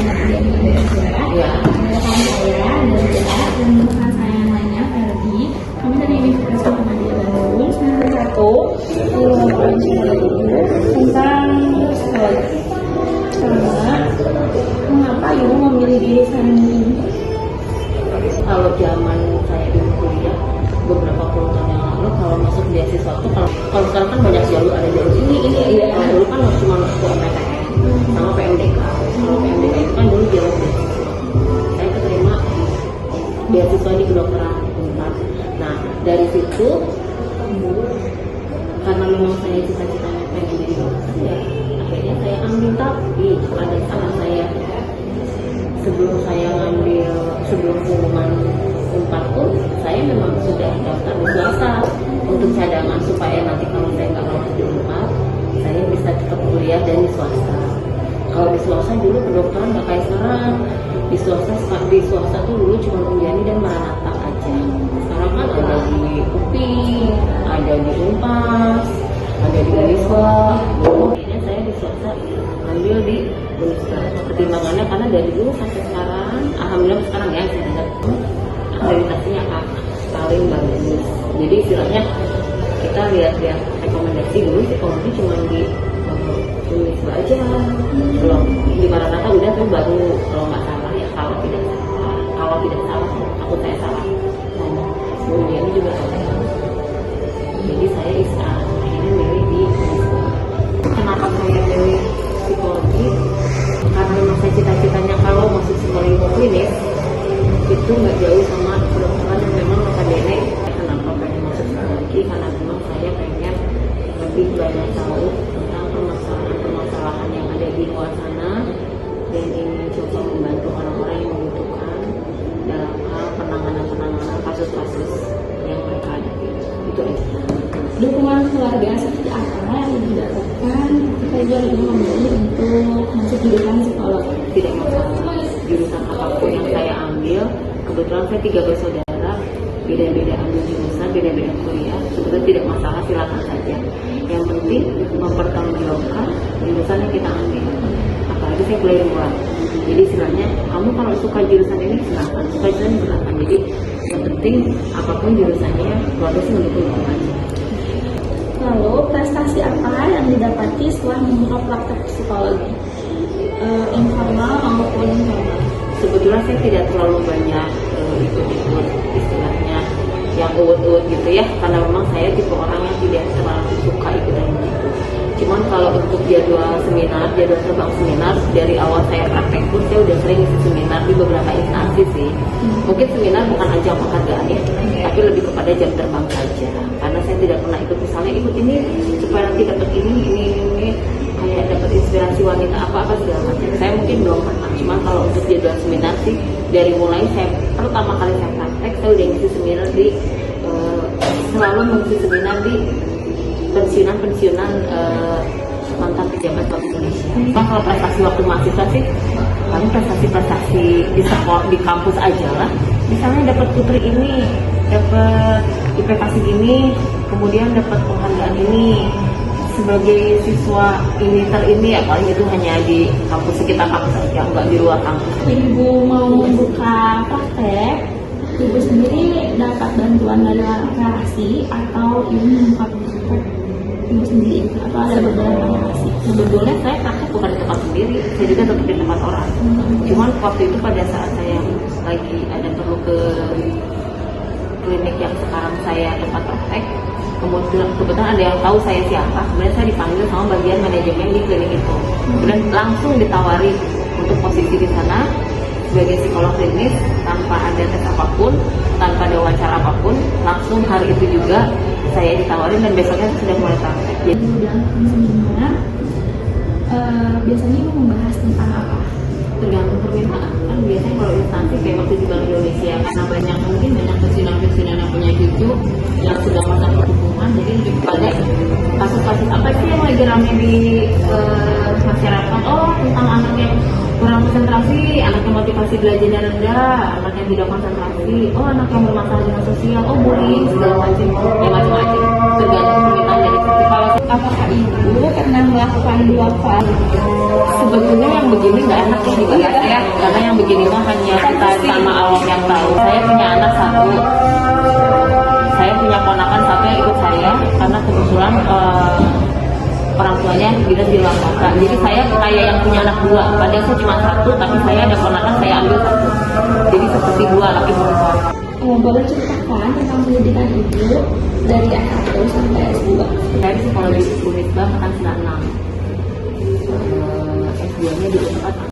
nanti dia juga. Iya. Rekan saya Delia dan rekan saya yang lainnya Ferdi. Kami dari Universitas Muhammadiyah Bandung semester 1 tentang psikologi. Karena mengapa ibu memilih jurusan ini? Kalau zaman saya dulu kuliah beberapa puluh tahun yang lalu, kalau masuk beasiswa itu kalau sekarang kan banyak jalur, ada jalur ini. Kalau dulu kan cuma masuk PTN sama PMDK. Kalau PMDK itu kan dulu jalur beasiswa. Saya keterima beasiswa di kedokteran Unpad. Nah dari situ karena memang saya cita-citanya pengen jadi dokter, ya akhirnya saya ambil. Tapi pada saat saya sebelum pengumuman Unpad pun saya memang sudah daftar di swasta untuk cadangan supaya nanti kalau saya nggak lolos di Unpad saya bisa tetap kuliah dan di swasta. Kalau di swasta dulu kedokteran nggak kayak sekarang. Di swasta tuh dulu cuma Unjani dan Maranatha aja. Sekarang kan ada di UPI, ada di Unpas, ada di Uniswa. Akhirnya saya di swasta ambil di Uniswa. Pertimbangannya karena dari dulu sampai sekarang, alhamdulillah sekarang ya saya dengar akreditasinya paling bagus. Jadi istilahnya kita lihat rekomendasi dulu psikologi cuma di Uniswa aja. Belum di Maranatha udah tuh baru kalau nggak salah ya, kalau tidak salah takut saya salah ngomong. Kemudian ini juga ada. Jadi saya akhirnya milih di Uniswa. Kenapa saya milih psikologi? Karena memang saya cita-citanya kalau masuk psikologi klinis itu nggak jauh sama kedokteran yang memang notabene. Kenapa pengen masuk psikologi? Karena memang saya pengen lebih banyak tahu tentang permasalahan yang ada di luar sana dan ingin coba membantu orang-orang yang membutuhkan dalam hal penanganan kasus-kasus yang mereka hadapi. Itu aja. Dukungan keluarga seperti apa yang didapatkan ketika ibu memilih untuk masuk jurusan psikologi? Tidak masalah jurusan apapun yang saya ambil. Kebetulan saya 3 bersaudara, beda-beda ambil jurusan, beda-beda kuliah. Sebetulnya tidak masalah, silakan saja. Yang penting mempertanggungjawabkan jurusan yang kita ambil. Apalagi saya kuliah luar. Jadi istilahnya kamu kalau suka jurusan ini silakan, suka jurusan ini silakan. Jadi yang penting apapun jurusannya, keluarga sih mendukung aja. Lalu prestasi apa yang didapati setelah membuka praktek psikologi? Informal maupun formal? Sebetulnya saya tidak terlalu banyak ikut-ikut istilahnya yang uwet-uwet gitu ya, karena memang saya tipe orang yang tidak terlalu suka ikutan gitu. Cuman kalau untuk jadwal terbang seminar, dari awal saya praktek pun saya udah sering isi seminar di beberapa instansi sih. Mungkin seminar bukan ajang penghargaan ya, tapi lebih kepada jam terbang saja. Karena saya tidak pernah ikut, misalnya ikut ini supaya nanti dapat ini kayak dapat inspirasi wanita apa segala macam. Saya mungkin belum pernah. Cuman kalau untuk jadwal seminar sih, dari mulai saya pertama kali saya praktek, saya udah ngisi seminar di selalu mengisi seminar di pensiunan mantan pejabat Bank Indonesia. Kalau prestasi waktu mahasiswa sih, paling prestasi di sekolah, di kampus aja lah. Misalnya dapat putri ini, dapat IPK segini, kemudian dapat penghargaan ini sebagai siswa ini ya, paling itu hanya di kampus, sekitar kampus aja, nggak di luar kampus. Ibu mau membuka praktek, ibu sendiri dapat bantuan dari relasi atau ibu membuka praktek ibu sendiri atau ada beberapa relasi? Sebetulnya saya praktek bukan di tempat sendiri, saya juga tetap di tempat orang. Cuman waktu itu pada saat saya lagi ada perlu ke klinik yang sekarang saya tempat praktek, kebetulan ada yang tahu saya siapa, kemudian saya dipanggil sama bagian manajemen di klinik itu, kemudian langsung ditawari untuk posisi di sana sebagai psikolog klinis tanpa ada tes apapun, tanpa ada wawancara apapun, langsung hari itu juga saya ditawarin dan besoknya sudah mulai praktek. Jadi bilang seminar biasanya ibu membahas tentang apa? Tergantung permintaan. Kan biasanya kalau instansi kayak waktu di Bank Indonesia, karena banyak pensiunan yang punya cucu yang sudah masa pertumbuhan, jadi lebih pada kasus-kasus apa sih yang lagi ramai di masyarakat. Oh, tentang anak yang kurang konsentrasi, anak yang motivasi belajarnya rendah, anak yang tidak konsentrasi, oh anak yang bermasalah dengan sosial, oh bullying, segala macam, ya macam-macam. Tergantung permintaan dari festival. Apakah ibu pernah melakukan 2 fase? Sebetulnya yang begini nggak enak ya dibahas ya. karena yang begini mah hanya kita sama Allah yang tahu. Saya punya anak satu, saya punya ponakan satu yang ikut saya karena kebetulan orang tuanya tidak di luar kota. Jadi saya kayak yang punya anak dua, padahal saya cuma satu, tapi saya ada ponakan saya ambil satu. Jadi seperti dua laki perempuan. Boleh ceritakan tentang pendidikan ibu dari S1 sampai S2? Saya psikologi Unisba angkatan 96. S2-nya di Unpad